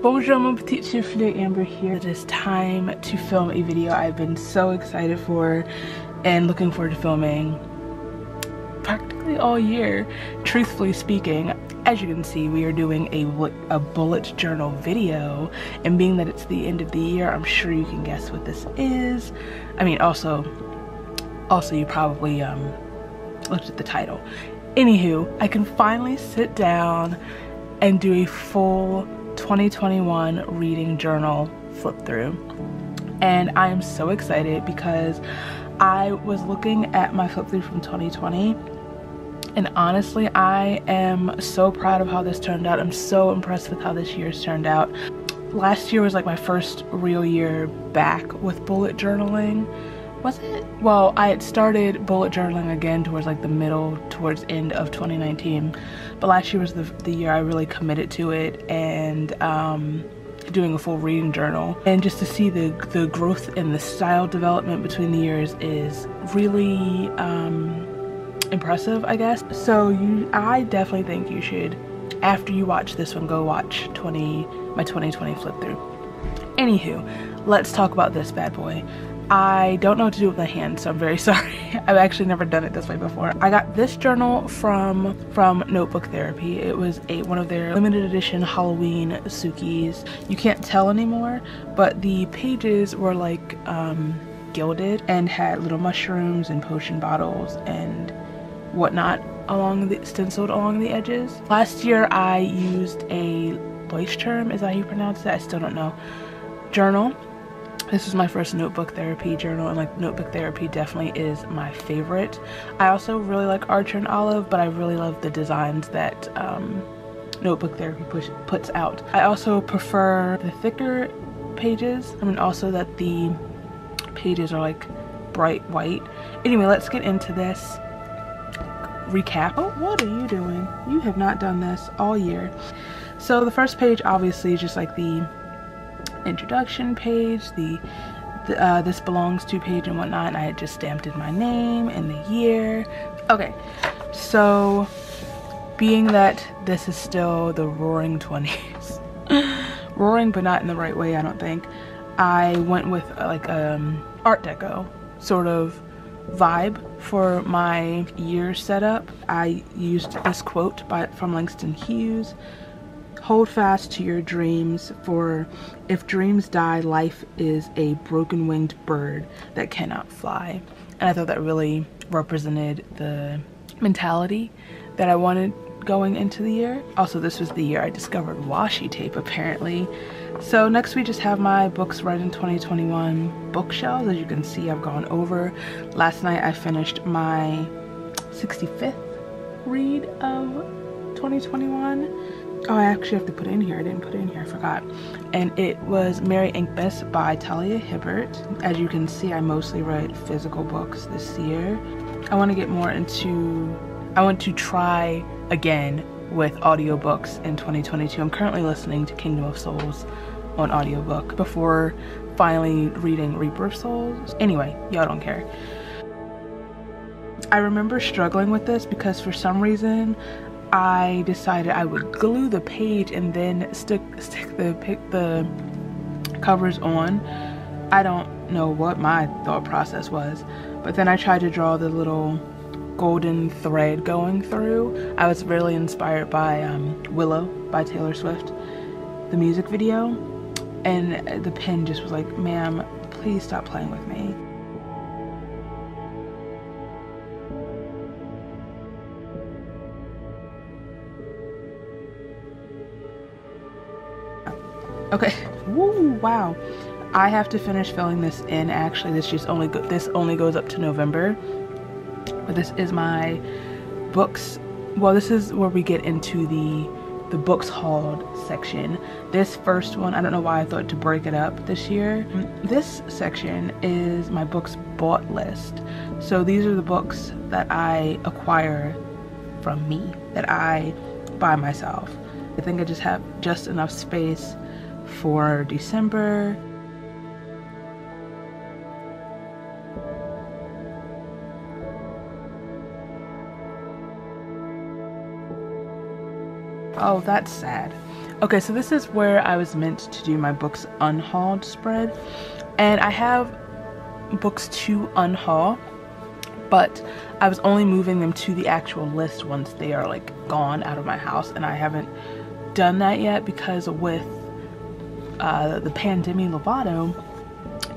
Bonjour mon petit souffle, Amber here. It is time to film a video I've been so excited for and looking forward to filming practically all year. Truthfully speaking, as you can see, we are doing a bullet journal video, and being that it's the end of the year, I'm sure you can guess what this is. I mean, also you probably looked at the title. Anywho, I can finally sit down and do a full 2021 reading journal flip through, and I am so excited because I was looking at my flip through from 2020, and honestly I am so proud of how this turned out. I'm so impressed with how this year's turned out. Last year was like my first real year back with bullet journaling. Was it? Well, I had started bullet journaling again towards like towards end of 2019, but last year was the year I really committed to it and doing a full reading journal. And just to see the growth and the style development between the years is really impressive, I guess. So I definitely think you should, after you watch this one, go watch my 2020 flip through. Anywho, let's talk about this bad boy. I don't know what to do with my hands, so I'm very sorry. I've actually never done it this way before. I got this journal from Notebook Therapy. It was one of their limited edition Halloween Sukis. You can't tell anymore, but the pages were like gilded and had little mushrooms and potion bottles and whatnot stenciled along the edges. Last year I used a Leuchtturm, is that how you pronounce it? I still don't know. Journal. This was my first Notebook Therapy journal, and like Notebook Therapy definitely is my favorite. I also really like Archer and Olive, but I really love the designs that Notebook Therapy puts out. I also prefer the thicker pages. I mean, also that the pages are like bright white. Anyway, let's get into this recap. Oh, what are you doing? You have not done this all year. So the first page obviously is just like the introduction page, the this belongs to page and whatnot, and I had just stamped in my name and the year. Okay, so being that this is still the roaring 20s, roaring but not in the right way, I don't think, I went with like Art Deco sort of vibe for my year setup. I used this quote from Langston Hughes: "Hold fast to your dreams, for if dreams die, life is a broken-winged bird that cannot fly." And I thought that really represented the mentality that I wanted going into the year. Also, this was the year I discovered washi tape, apparently. So next we just have my books read in 2021 bookshelves. As you can see, I've gone over. Last night I finished my 65th read of 2021. Oh, I actually have to put it in here. I didn't put it in here, I forgot. And it was Mary Inkbus by Talia Hibbert. As you can see, I mostly read physical books this year. I want to get more into, I want to try again with audiobooks in 2022. I'm currently listening to Kingdom of Souls on audiobook before finally reading Reaper of Souls. Anyway, y'all don't care. I remember struggling with this because for some reason I decided I would glue the page and then stick the covers on. I don't know what my thought process was, but then I tried to draw the little golden thread going through. I was really inspired by Willow by Taylor Swift, the music video, and the pen just was like, ma'am, please stop playing with me. Okay, woo, wow. I have to finish filling this in. Actually, this only goes up to November. But this is my books. Well, this is where we get into the books hauled section. This first one, I don't know why I thought to break it up this year. This section is my books bought list. So these are the books that I acquire from me, that I buy myself. I think I just have just enough space for December. Oh, that's sad. Okay, so this is where I was meant to do my books unhauled spread, and I have books to unhaul, but I was only moving them to the actual list once they are like gone out of my house, and I haven't done that yet because with the pandemic Lovato,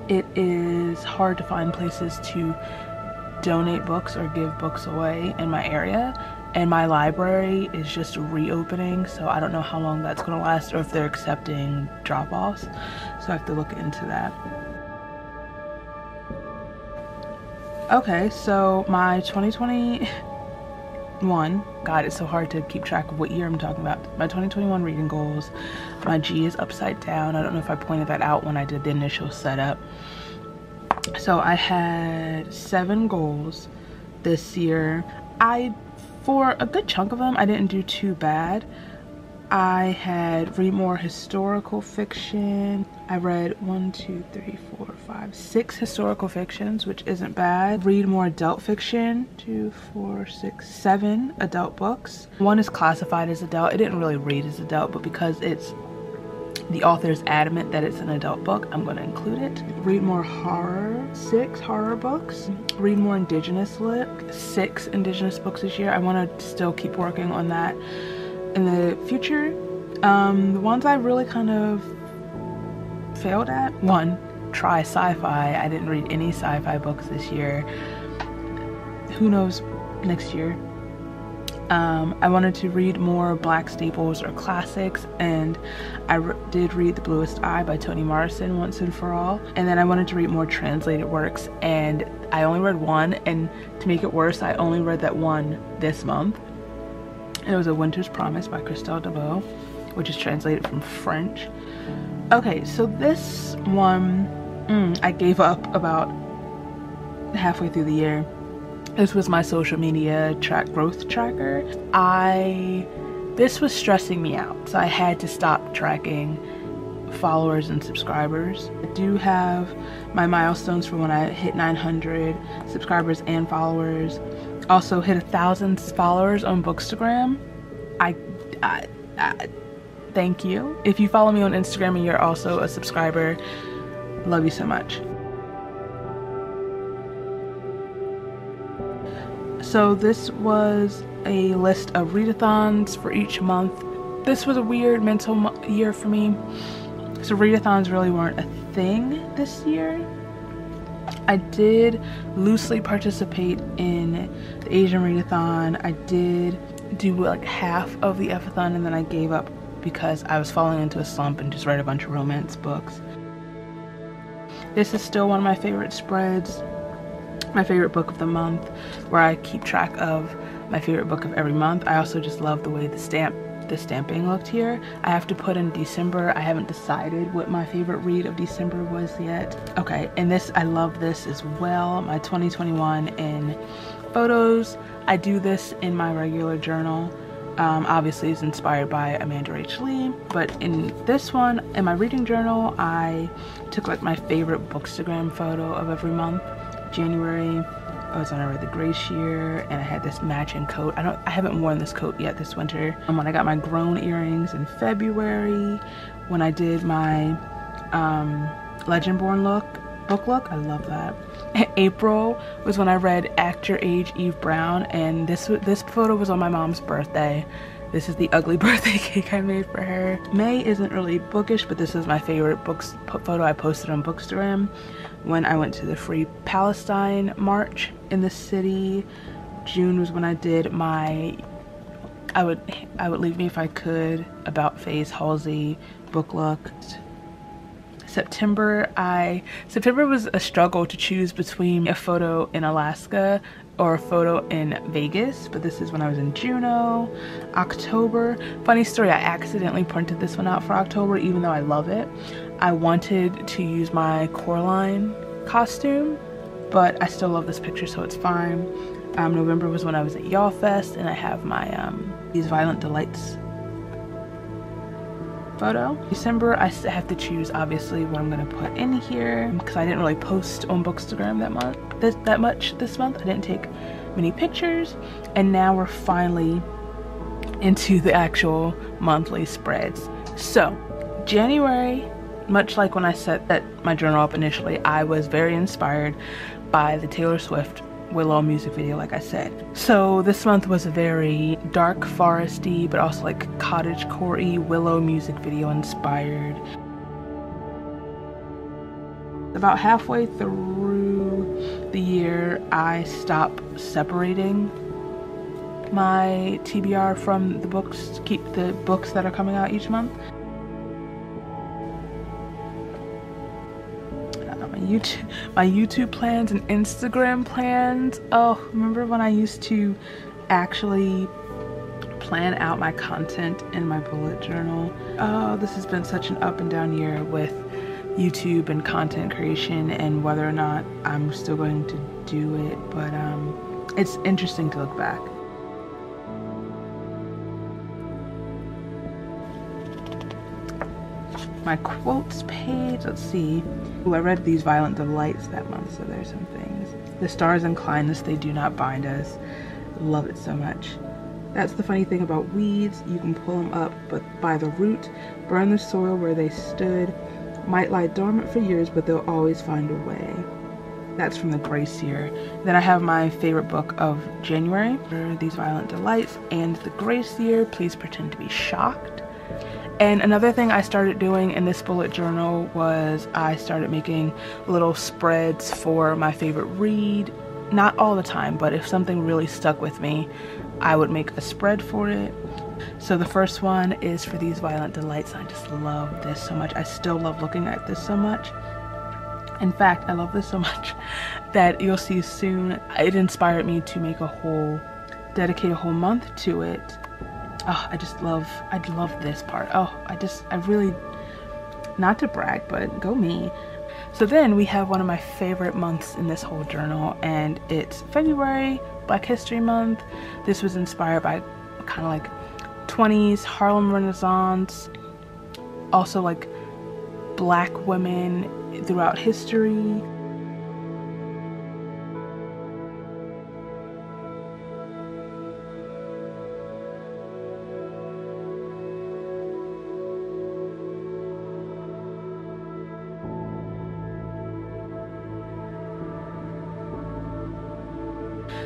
it is hard to find places to donate books or give books away in my area, and my library is just reopening, so I don't know how long that's going to last or if they're accepting drop-offs, so I have to look into that. Okay, so my 2021, God, it's so hard to keep track of what year I'm talking about. My 2021 reading goals, my G is upside down. I don't know if I pointed that out when I did the initial setup. So I had 7 goals this year. For a good chunk of them, I didn't do too bad. I had read more historical fiction. I read 6 historical fictions, which isn't bad. Read more adult fiction, 7 adult books. 1 is classified as adult. It didn't really read as adult, but because the author's adamant that it's an adult book, I'm going to include it. Read more horror, 6 horror books. Read more indigenous lit, 6 indigenous books this year. I want to still keep working on that in the future. The ones I really kind of failed at, 1, try sci-fi. I didn't read any sci-fi books this year. Who knows next year. I wanted to read more black staples or classics, and I did read The Bluest Eye by Toni Morrison once and for all. And then I wanted to read more translated works, and I only read 1, and to make it worse, I only read that 1 this month. It was A Winter's Promise by Christelle Deveau, which is translated from French. Okay, so this one, I gave up about halfway through the year. This was my social media growth tracker. This was stressing me out, so I had to stop tracking followers and subscribers. I do have my milestones for when I hit 900 subscribers and followers. Also hit 1,000 followers on Bookstagram. Thank you. If you follow me on Instagram and you're also a subscriber, love you so much. So this was a list of readathons for each month. This was a weird mental year for me. So readathons really weren't a thing this year. I did loosely participate in the Asian readathon. I did do like half of the F-a-thon, and then I gave up because I was falling into a slump and just read a bunch of romance books. This is still one of my favorite spreads. My favorite book of the month, where I keep track of my favorite book of every month. I also just love the way the stamping looked here. I have to put in December. I haven't decided what my favorite read of December was yet. Okay, and this, I love this as well. My 2021 in photos. I do this in my regular journal. Obviously it's inspired by Amanda Rach Lee, but in this one, in my reading journal, I took like my favorite Bookstagram photo of every month. January, I was on a the gray sheer, and I had this matching coat. I haven't worn this coat yet this winter. When I got my grown earrings in February, when I did my Legendborn book look, I love that. April was when I read Act Your Age, Eve Brown, and this photo was on my mom's birthday. This is the ugly birthday cake I made for her. May isn't really bookish, but this is my favorite photo I posted on Bookstagram when I went to the Free Palestine March in the city. June was when I did my I Would Leave Me If I Could about Faye Halsey book look. September was a struggle to choose between a photo in Alaska or a photo in Vegas, but this is when I was in Juneau. October, funny story, I accidentally printed this one out for October even though I love it. I wanted to use my Coraline costume, but I still love this picture, so it's fine. November was when I was at Y'all Fest, and I have my These Violent Delights photo. December, I have to choose obviously what I'm gonna put in here because I didn't really post on Bookstagram that much this month. I didn't take many pictures, and now we're finally into the actual monthly spreads. So January, much like when I set my journal up initially, I was very inspired by the Taylor Swift Willow music video, like I said. So this month was a very dark foresty but also like cottagecore-y Willow music video inspired. About halfway through the year, I stopped separating my TBR from the books to keep the books that are coming out each month. My YouTube plans and Instagram plans. Oh, remember when I used to actually plan out my content in my bullet journal? Oh, this has been such an up and down year with YouTube and content creation and whether or not I'm still going to do it, but it's interesting to look back. My quotes page, let's see. Ooh, I read These Violent Delights that month, so there's some things. The stars incline us, they do not bind us. Love it so much. That's the funny thing about weeds, you can pull them up but by the root, burn the soil where they stood, might lie dormant for years but they'll always find a way. That's from the Grace Year. Then I have my favorite book of January, These Violent Delights, and the Grace Year, Please Pretend to be Shocked. And another thing I started doing in this bullet journal was I started making little spreads for my favorite read. Not all the time, but if something really stuck with me, I would make a spread for it. So the first one is for These Violent Delights. I just love this so much. I still love looking at this so much. In fact, I love this so much that you'll see soon. It inspired me to dedicate a whole month to it. Oh, I love this part. Oh, I really, not to brag, but go me. So then we have one of my favorite months in this whole journal, and it's February, Black History Month. This was inspired by kind of like 20s Harlem Renaissance, also like Black women throughout history.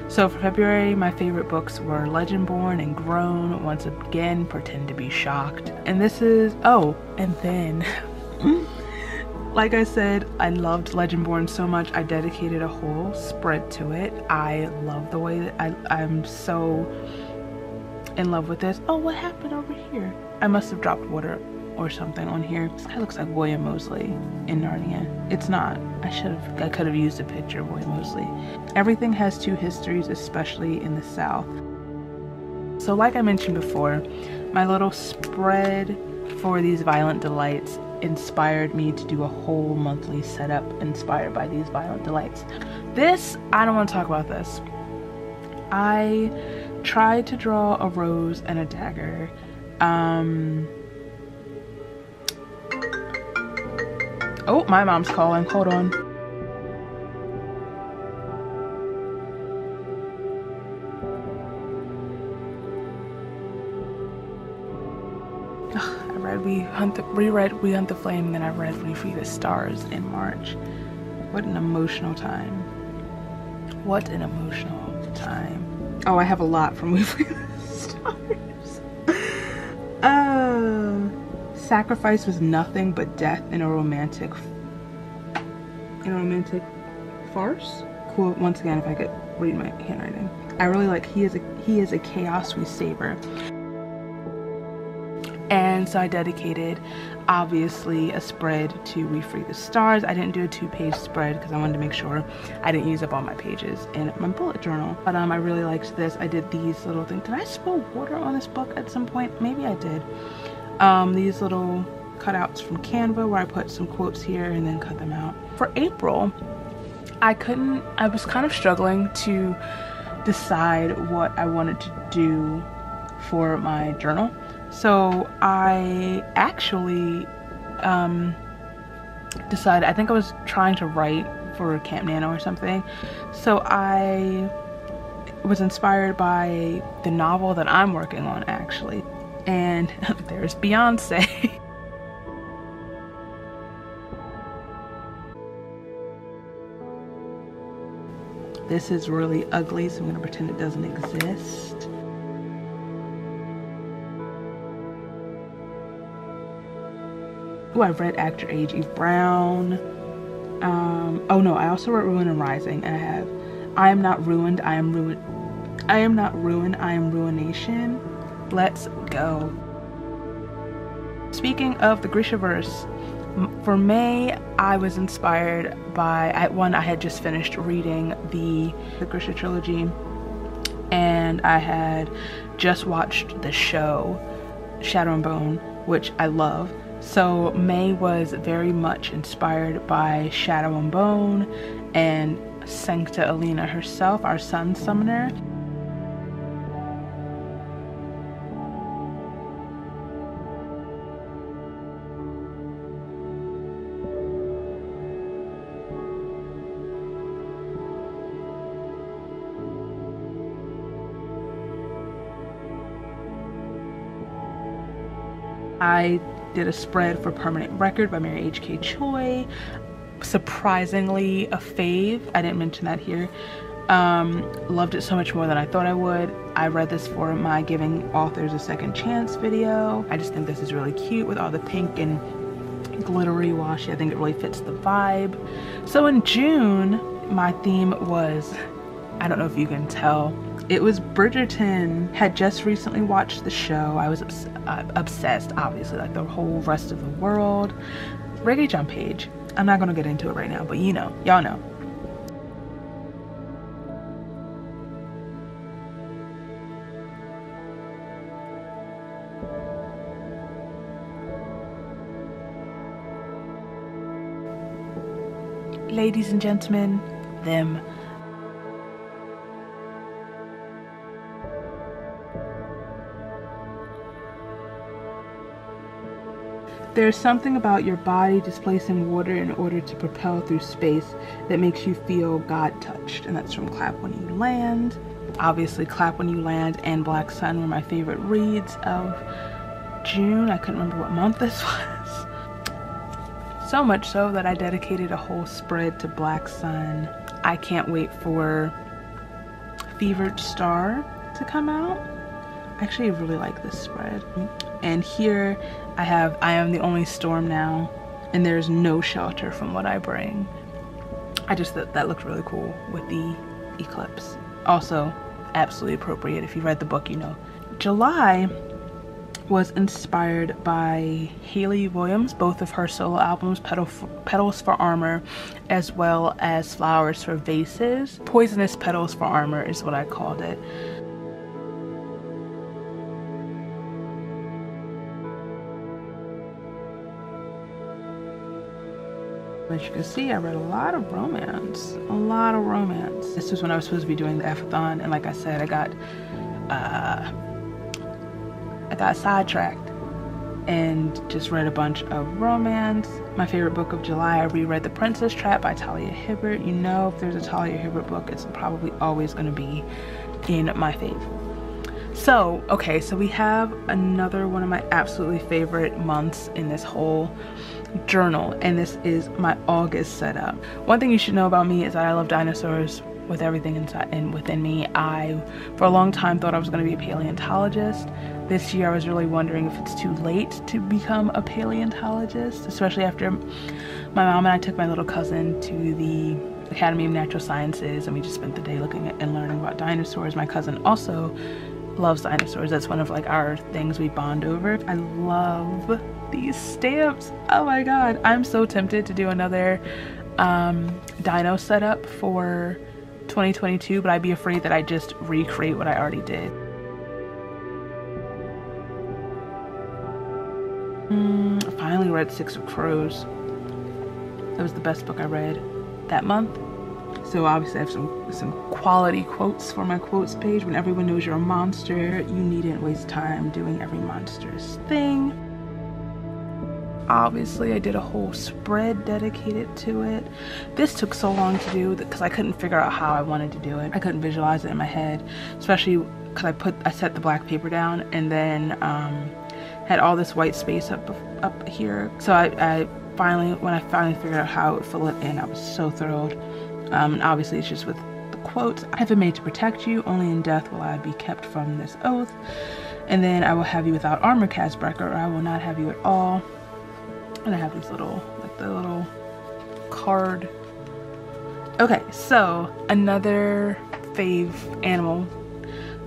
So for February, my favorite books were Legendborn and Grown, once again, Pretend to be Shocked. And this is, oh, and then, like I said, I loved Legendborn so much, I dedicated a whole spread to it. I love the way that I'm so in love with this. Oh, what happened over here? I must have dropped water or something on here. This guy looks like William Moseley in Narnia. It's not. I could have used a picture of William Moseley. Everything has two histories, especially in the South. So like I mentioned before, my little spread for These Violent Delights inspired me to do a whole monthly setup inspired by These Violent Delights. This, I don't want to talk about this. I tried to draw a rose and a dagger. Oh, my mom's calling. Hold on. I reread We Hunt the Flame, and then I read We Free the Stars in March. What an emotional time. What an emotional time. Oh, I have a lot from We Free the Stars. Sacrifice was nothing but death in a romantic farce. Cool. Once again, if I could read my handwriting. I really like he is a chaos we savor. And so I dedicated, obviously, a spread to We Free the Stars. I didn't do a 2-page spread because I wanted to make sure I didn't use up all my pages in my bullet journal. But I really liked this. I did these little things. Did I spill water on this book at some point? Maybe I did. These little cutouts from Canva where I put some quotes here and then cut them out. For April, I was kind of struggling to decide what I wanted to do for my journal. So I actually decided, I think I was trying to write for Camp Nano or something. So I was inspired by the novel that I'm working on, actually. And there's Beyonce. This is really ugly, so I'm gonna pretend it doesn't exist. Oh, I've read Actor A.G. Brown. Oh no, I also wrote Ruin and Rising, and I have I Am Not Ruined, I Am Ruined. I Am Not Ruined, I Am Ruination. Let's go. Speaking of the Grishaverse, for May, I was inspired by, I had just finished reading the Grisha trilogy, and I had just watched the show Shadow and Bone, which I love. So May was very much inspired by Shadow and Bone and Sancta Alina herself, our sun summoner. I did a spread for Permanent Record by Mary H.K. Choi. Surprisingly a fave. I didn't mention that here. Loved it so much more than I thought I would. I read this for my Giving Authors a Second Chance video. I just think this is really cute with all the pink and glittery washi. I think it really fits the vibe. So in June, my theme was, I don't know if you can tell, it was Bridgerton. Had just recently watched the show. I was obsessed, obviously, like the whole rest of the world. Reggae Jump page. I'm not gonna get into it right now, but you know, y'all know. Ladies and gentlemen, them. There's something about your body displacing water in order to propel through space that makes you feel God-touched. And that's from Clap When You Land. Obviously, Clap When You Land and Black Sun were my favorite reads of June. I couldn't remember what month this was. So much so that I dedicated a whole spread to Black Sun. I can't wait for Fevered Star to come out. Actually, I really like this spread. And here I have I Am the Only Storm Now, and there's no shelter from what I bring. I just thought that looked really cool with the eclipse. Also, absolutely appropriate. If you read the book, you know. July was inspired by Hayley Williams, both of her solo albums, Petals for Armor, as well as Flowers for Vases. Poisonous Petals for Armor is what I called it. As you can see, I read a lot of romance. A lot of romance. This was when I was supposed to be doing the Readathons, and like I said, I got sidetracked and just read a bunch of romance. My favorite book of July, I reread The Princess Trap by Talia Hibbert. You know, if there's a Talia Hibbert book, it's probably always going to be in my fave. So, okay, so we have another one of my absolutely favorite months in this whole journal, and this is my August setup. One thing you should know about me is that I love dinosaurs with everything inside and within me. I, for a long time, thought I was going to be a paleontologist. This year I was really wondering if it's too late to become a paleontologist, especially after my mom and I took my little cousin to the Academy of Natural Sciences, and we just spent the day looking at and learning about dinosaurs. My cousin also loves dinosaurs. That's one of like our things we bond over. I love these stamps. Oh my god, I'm so tempted to do another dino setup for 2022, but I'd be afraid that I just recreate what I already did. I finally read Six of Crows. That was the best book I read that month. So obviously I have some quality quotes for my quotes page. When everyone knows you're a monster, you needn't waste time doing every monstrous thing. Obviously I did a whole spread dedicated to it. This took so long to do because I couldn't figure out how I wanted to do it. I couldn't visualize it in my head, especially because I set the black paper down and then had all this white space up here. So when I finally figured out how it would fill it in, I was so thrilled. And obviously it's just with the quotes, I have been made to protect you, only in death will I be kept from this oath. And then I will have you without armor, Casbreaker, or I will not have you at all. And I have these little, like the little card. Okay, so another fave animal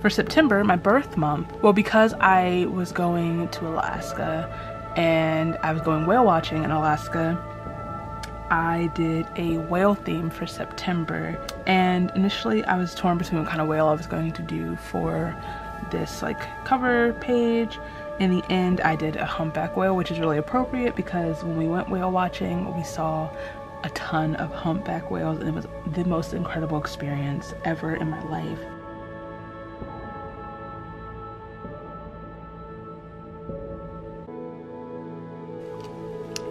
for September, my birth month. Well, because I was going to Alaska and I was going whale watching in Alaska, I did a whale theme for September. And initially I was torn between what kind of whale I was going to do for this like cover page. In the end, I did a humpback whale, which is really appropriate because when we went whale watching, we saw a ton of humpback whales and it was the most incredible experience ever in my life.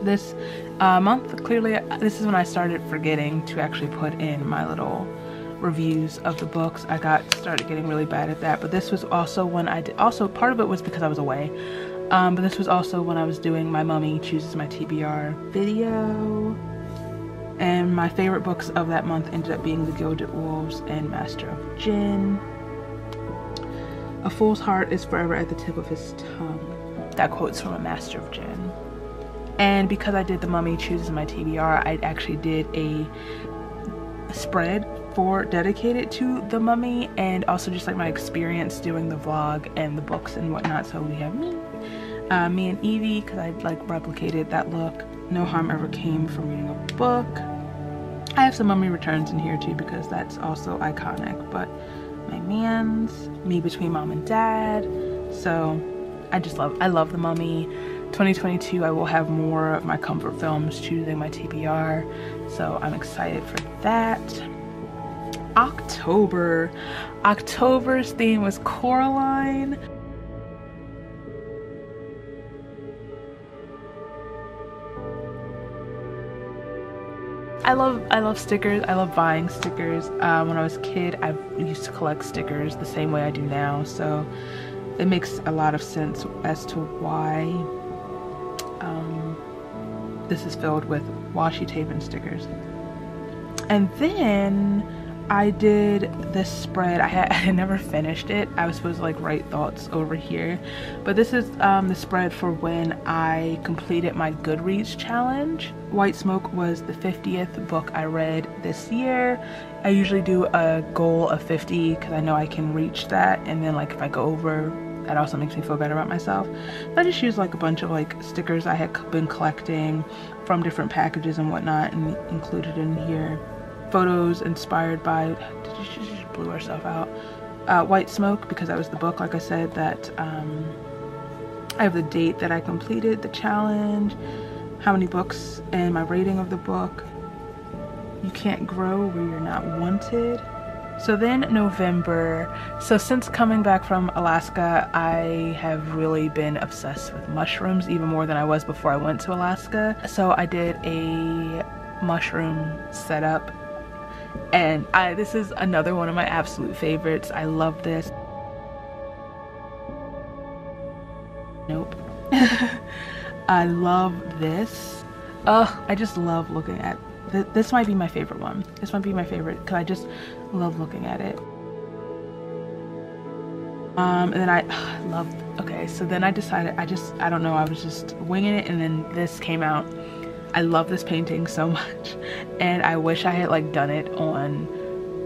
This month, clearly, this is when I started forgetting to actually put in my little reviews of the books. I started getting really bad at that, but this was also when I did, also part of it was because I was away, but this was also when I was doing my Mummy Chooses My TBR video, and my favorite books of that month ended up being The Gilded Wolves and Master of Jinn. A fool's heart is forever at the tip of his tongue. That quote's from a Master of Jinn. And because I did The Mummy Chooses My TBR, I actually did a spread dedicated to The Mummy, and also just like my experience doing the vlog and the books and whatnot. So we have me and Evie, because I like replicated that look. No harm ever came from reading a book. I have some Mummy Returns in here too because that's also iconic, but my man's Me Between Mom and Dad. So I love The Mummy. 2022 I will have more of my comfort films choosing my TBR, so I'm excited for that. October's theme was Coraline. I love stickers. I love buying stickers. When I was a kid, I used to collect stickers the same way I do now, so it makes a lot of sense as to why this is filled with washi tape and stickers. And then I did this spread. I had never finished it. I was supposed to like write thoughts over here, but this is the spread for when I completed my Goodreads challenge. White Smoke was the 50th book I read this year. I usually do a goal of 50 because I know I can reach that, and then like if I go over, that also makes me feel better about myself. I just used like a bunch of like stickers I had been collecting from different packages and whatnot and included in here. Photos inspired by, she just blew herself out. White Smoke, because that was the book, like I said, that I have the date that I completed the challenge, how many books, and my rating of the book. You Can't Grow Where You're Not Wanted. So then November, so since coming back from Alaska, I have really been obsessed with mushrooms, even more than I was before I went to Alaska. So I did a mushroom setup, and this is another one of my absolute favorites. I love this. Nope. I love this. I just love looking at this. Might be my favorite one. This might be my favorite because I just love looking at it. And then I love, okay, so then I decided, I don't know, I was just winging it, and then this came out. I love this painting so much, and I wish I had like done it on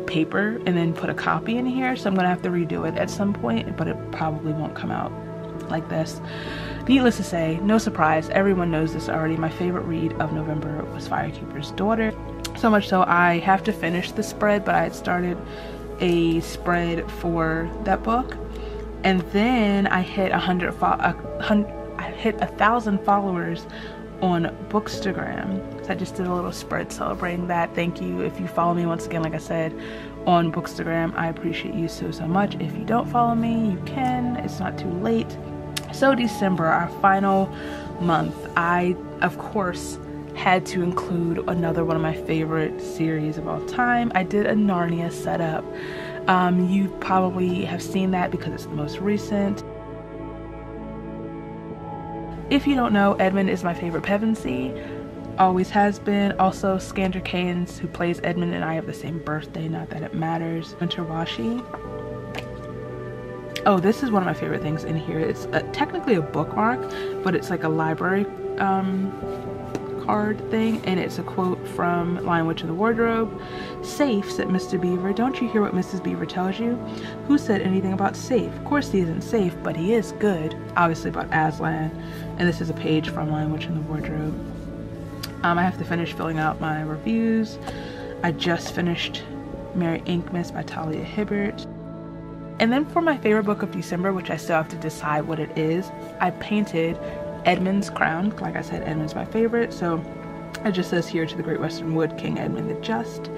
paper and then put a copy in here, so I'm gonna have to redo it at some point, but it probably won't come out like this. Needless to say, no surprise, everyone knows this already, my favorite read of November was Firekeeper's Daughter. So much so I have to finish the spread, but I had started a spread for that book, and then I hit 1,000 followers on Bookstagram. So I just did a little spread celebrating that. Thank you if you follow me, once again, like I said, on Bookstagram. I appreciate you so much. If you don't follow me, you can, it's not too late. So December, our final month, I of course had to include another one of my favorite series of all time. I did a Narnia setup. You probably have seen that because it's the most recent. If you don't know, Edmund is my favorite Pevensey. always has been. Also, Skander Keynes, who plays Edmund, and I have the same birthday, not that it matters. Winter Washi. Oh, this is one of my favorite things in here. It's technically a bookmark, but it's like a library card thing, and it's a quote from Lion Witch in the Wardrobe. "Safe," said Mr. Beaver. "Don't you hear what Mrs. Beaver tells you?" "Who said anything about safe? Of course he isn't safe, but he is good." Obviously about Aslan. And this is a page from Lion Witch in the Wardrobe. I have to finish filling out my reviews. I just finished Merry Inkmas by Talia Hibbert. And then for my favorite book of December, which I still have to decide what it is, I painted Edmund's crown. Like I said, Edmund's my favorite, so it just says "Here to the Great Western Wood, King Edmund the Just."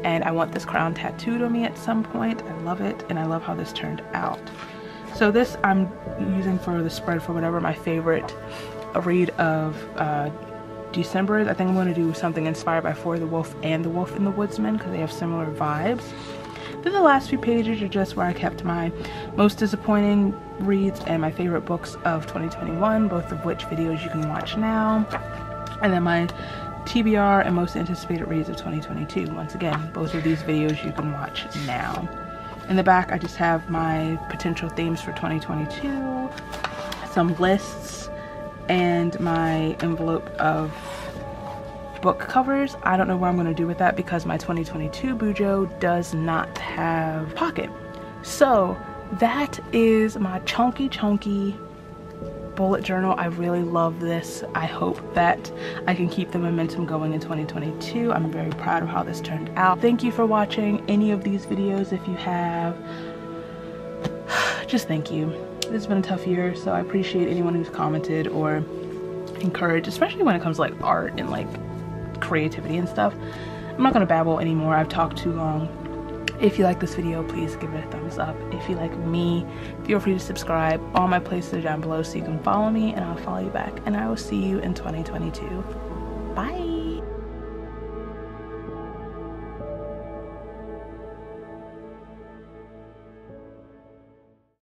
And I want this crown tattooed on me at some point. I love it, and I love how this turned out. So this I'm using for the spread for whatever my favorite read of December is. I think I'm going to do something inspired by For the Wolf and The Wolf and the Woodsman, because they have similar vibes. Then the last few pages are just where I kept my most disappointing reads and my favorite books of 2021, both of which videos you can watch now. And then my TBR and most anticipated reads of 2022. Once again, both of these videos you can watch now. In the back, I just have my potential themes for 2022, some lists, and my envelope of book covers. I don't know what I'm going to do with that because my 2022 Bujo does not have pocket. So that is my chunky bullet journal. I really love this. I hope that I can keep the momentum going in 2022. I'm very proud of how this turned out. Thank you for watching any of these videos. If you have, just thank you. It's been a tough year, so I appreciate anyone who's commented or encouraged, especially when it comes to like art and like creativity and stuff. I'm not gonna babble anymore. I've talked too long. If you like this video, please give it a thumbs up. If you like me, feel free to subscribe. All my places are down below so you can follow me and I'll follow you back. And I will see you in 2022. Bye.